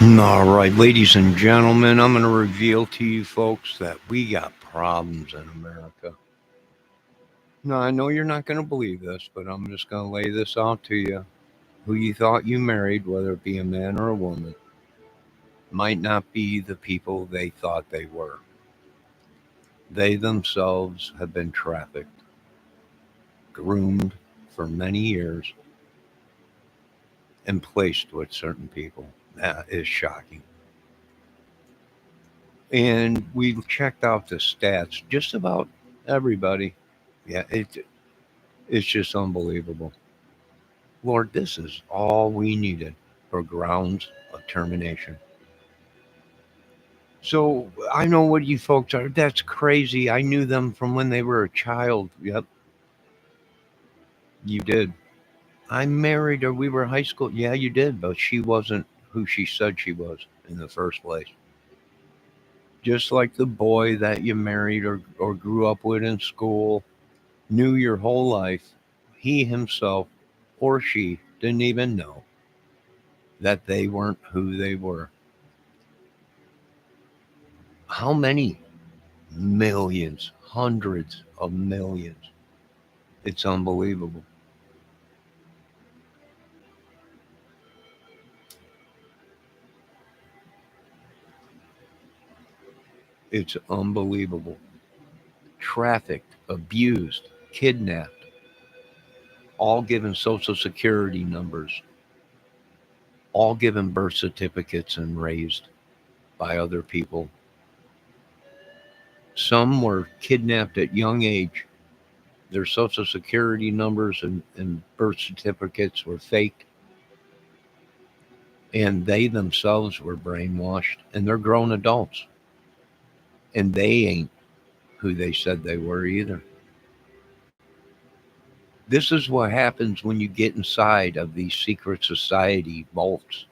All right, ladies and gentlemen, I'm going to reveal to you folks that we got problems in America. Now, I know you're not going to believe this, but I'm just going to lay this out to you. Who you thought you married, whether it be a man or a woman, might not be the people they thought they were. They themselves have been trafficked, groomed for many years, and placed with certain people. That is shocking. And we checked out the stats, just about everybody. Yeah, it's just unbelievable. Lord, this is all we needed for grounds of termination. So I know what you folks are. That's crazy. I knew them from when they were a child. Yep, you did. I married her. We were high school. Yeah, you did, but she wasn't who she said she was in the first place. Just like the boy that you married or grew up with in school, knew your whole life, he himself or she didn't even know that they weren't who they were. How many? Millions, hundreds of millions. It's unbelievable. It's unbelievable. Trafficked, abused, kidnapped, all given social security numbers, all given birth certificates and raised by other people. Some were kidnapped at young age. Their social security numbers and birth certificates were fake, and they themselves were brainwashed, and they're grown adults, and they ain't who they said they were either. This is what happens when you get inside of these secret society vaults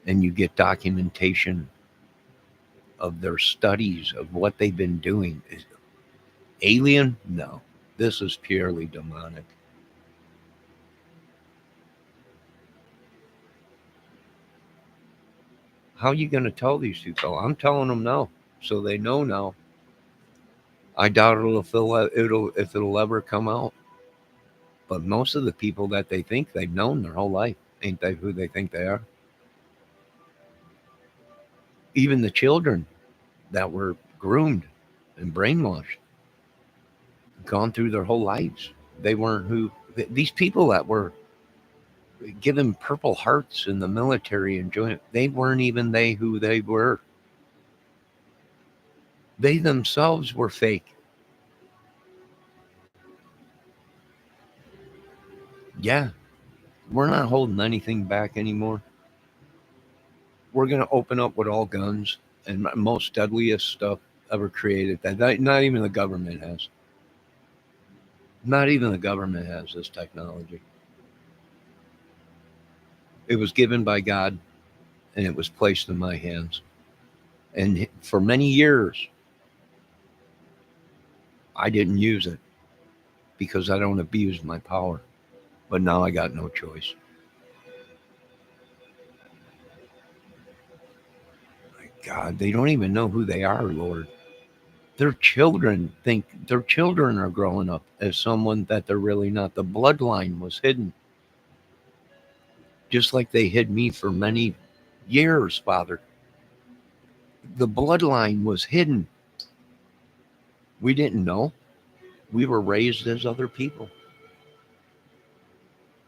and you get documentation of their studies of what they've been doing. Alien? No. This is purely demonic. How are you going to tell these people? I'm telling them no. So they know now. I doubt if it'll ever come out. But most of the people that they think they've known their whole life ain't they who they think they are. Even the children that were groomed and brainwashed, gone through their whole lives. They weren't who these people that were given Purple Hearts in the military and joint. They weren't even they who they were. They themselves were fake. Yeah, we're not holding anything back anymore. We're gonna open up with all guns and most deadliest stuff ever created. That not even the government has. Not even the government has this technology. It was given by God and it was placed in my hands. And for many years, I didn't use it because I don't abuse my power. But now I got no choice. My God, they don't even know who they are, Lord. Their children think their children are growing up as someone that they're really not. The bloodline was hidden, just like they hid me for many years, Father. The bloodline was hidden. We didn't know. We were raised as other people,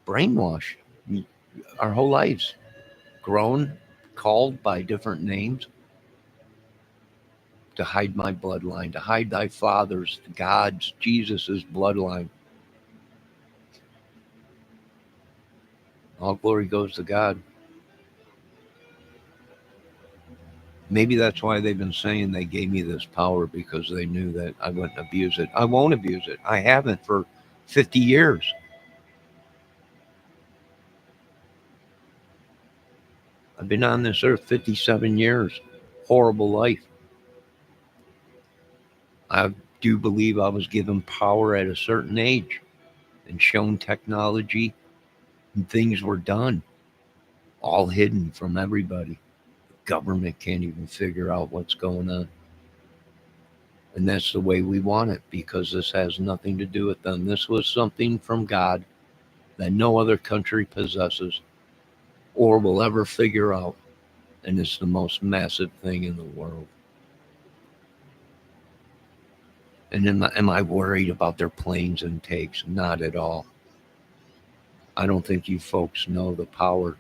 brainwashed our whole lives, grown, called by different names to hide my bloodline, to hide thy father's, God's, Jesus's bloodline. All glory goes to God. Maybe that's why they've been saying they gave me this power because they knew that I wouldn't abuse it. I won't abuse it. I haven't for 50 years. I've been on this earth 57 years. Horrible life. I do believe I was given power at a certain age and shown technology and things were done. all hidden from everybody. The government can't even figure out what's going on. And that's the way we want it, because this has nothing to do with them. This was something from God that no other country possesses or will ever figure out. And it's the most massive thing in the world. And am I worried about their planes and takes? Not at all. I don't think you folks know the power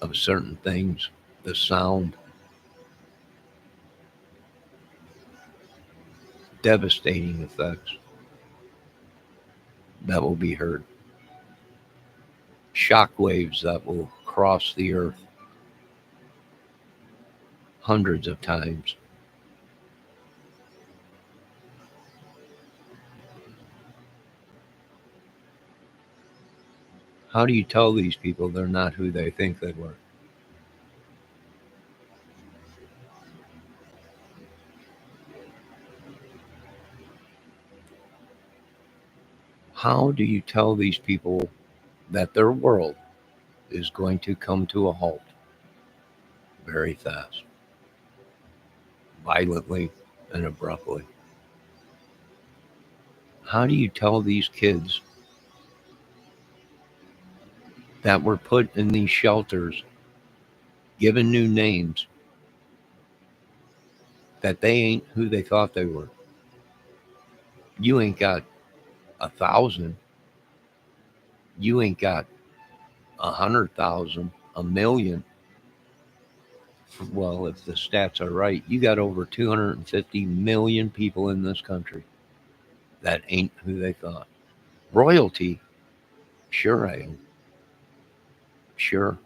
of certain things, the sound, devastating effects that will be heard, shock waves that will cross the earth hundreds of times. How do you tell these people they're not who they think they were? How do you tell these people that their world is going to come to a halt very fast, violently, and abruptly? How do you tell these kids that were put in these shelters, given new names, that they ain't who they thought they were? You ain't got 1,000. You ain't got 100,000, 1,000,000. Well, if the stats are right, you got over 250 million people in this country that ain't who they thought. Royalty, sure I am. Sure,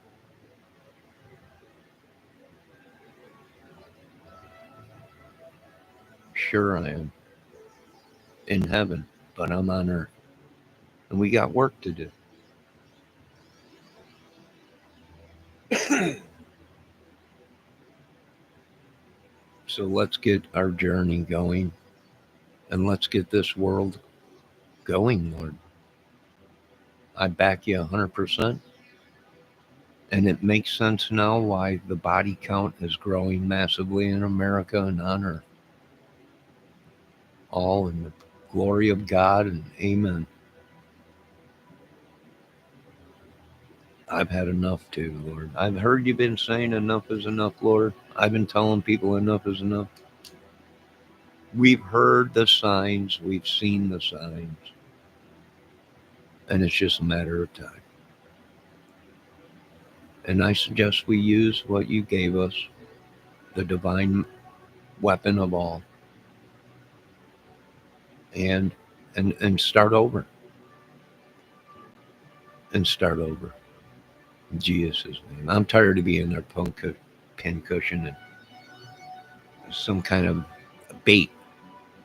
sure I am. In heaven, but I'm on earth. And we got work to do. So let's get our journey going, and let's get this world going, Lord. I back you 100%. And it makes sense now why the body count is growing massively in America and on earth. All in the glory of God, and amen. I've had enough too, Lord. I've heard you've been saying enough is enough, Lord. I've been telling people enough is enough. We've heard the signs, we've seen the signs, and it's just a matter of time. And I suggest we use what you gave us, the divine weapon of all, and and start over. And start over. In Jesus' name. I'm tired of being their pin cushion and some kind of bait,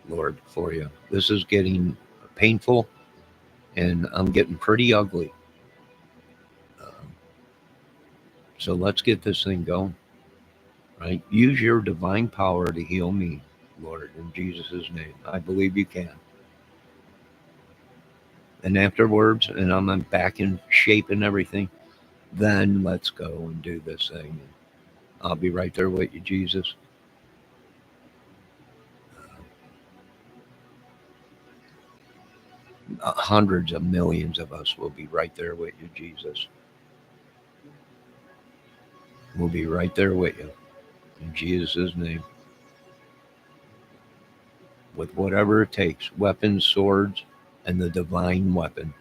Lord, for you. This is getting painful, and I'm getting pretty ugly. Um, so let's get this thing going, right? Use your divine power to heal me, Lord, in Jesus' name. I believe you can. And afterwards, and I'm back in shape and everything, then let's go and do this thing. I'll be right there with you, Jesus. Hundreds of millions of us will be right there with you, Jesus. We'll be right there with you. In Jesus' name. With whatever it takes, weapons, swords, and the divine weapon.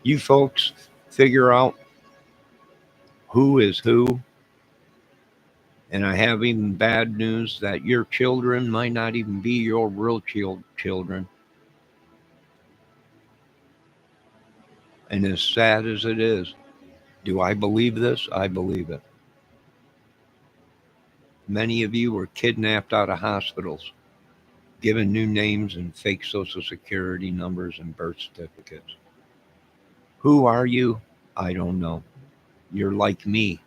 You folks figure out who is who. And I have even bad news that your children might not even be your real children. And as sad as it is, do I believe this? I believe it. Many of you were kidnapped out of hospitals, given new names and fake social security numbers and birth certificates. Who are you? I don't know. You're like me.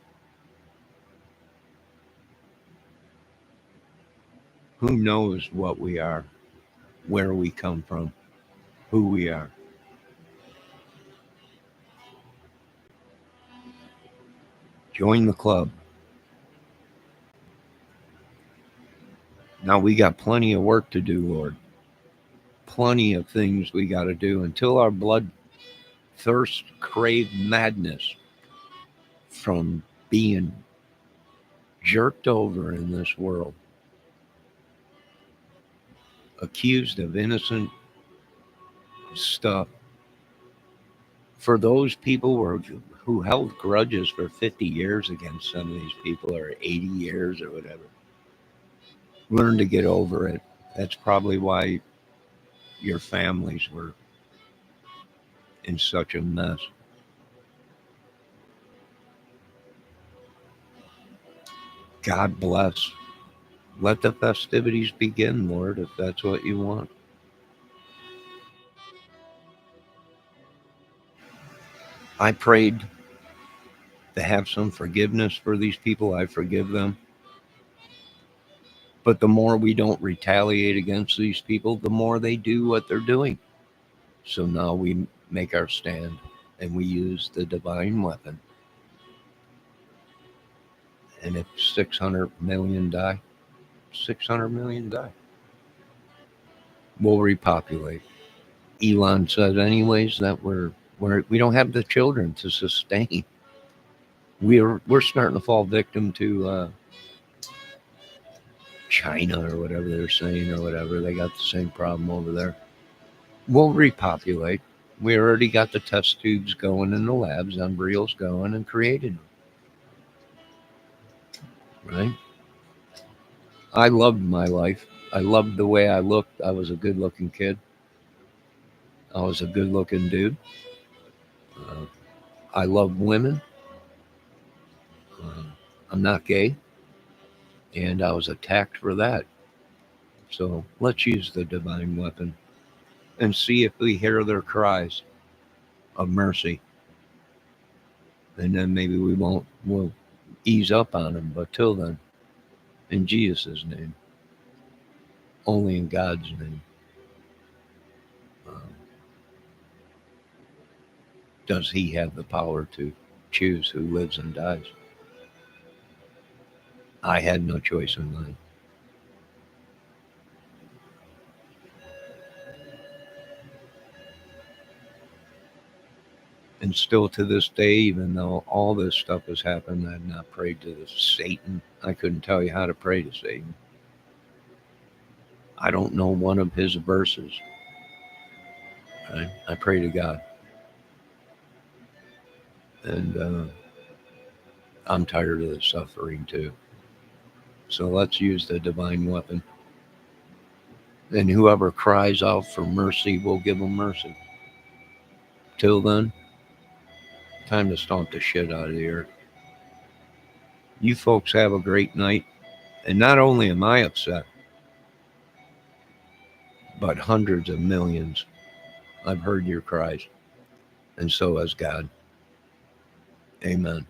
Who knows what we are, where we come from? who we are. Join the club. Now we got plenty of work to do, Lord. Plenty of things we got to do until our blood thirst, crave madness from being jerked over in this world, accused of innocent stuff. For those people who held grudges for 50 years against some of these people, or 80 years or whatever, learn to get over it. That's probably why your families were in such a mess. God bless. Let the festivities begin, Lord, if that's what you want. I prayed to have some forgiveness for these people. I forgive them. But the more we don't retaliate against these people, the more they do what they're doing. So now we make our stand and we use the divine weapon. And if 600 million die, 600 million die. We'll repopulate. Elon said, anyways, that we don't have the children to sustain. We're starting to fall victim to China or whatever they're saying or whatever. They got the same problem over there. We'll repopulate. We already got the test tubes going in the labs, embryos going and created them, right? I loved my life. I loved the way I looked. I was a good looking kid. I was a good looking dude. Uh, I love women. Uh, I'm not gay. And I was attacked for that. So let's use the divine weapon and see if we hear their cries of mercy. And then maybe we'll ease up on them. But till then, in Jesus' name, only in God's name, um, does He have the power to choose who lives and dies. I had no choice in mine. And still to this day, even though all this stuff has happened, I've not prayed to Satan. I couldn't tell you how to pray to Satan. I don't know one of his verses. Right? I pray to God. And I'm tired of the suffering too. So let's use the divine weapon. And whoever cries out for mercy, will give them mercy. Till then, time to stomp the shit out of the earth. You folks have a great night. And not only am I upset, but hundreds of millions. I've heard your cries. And so has God. Amen.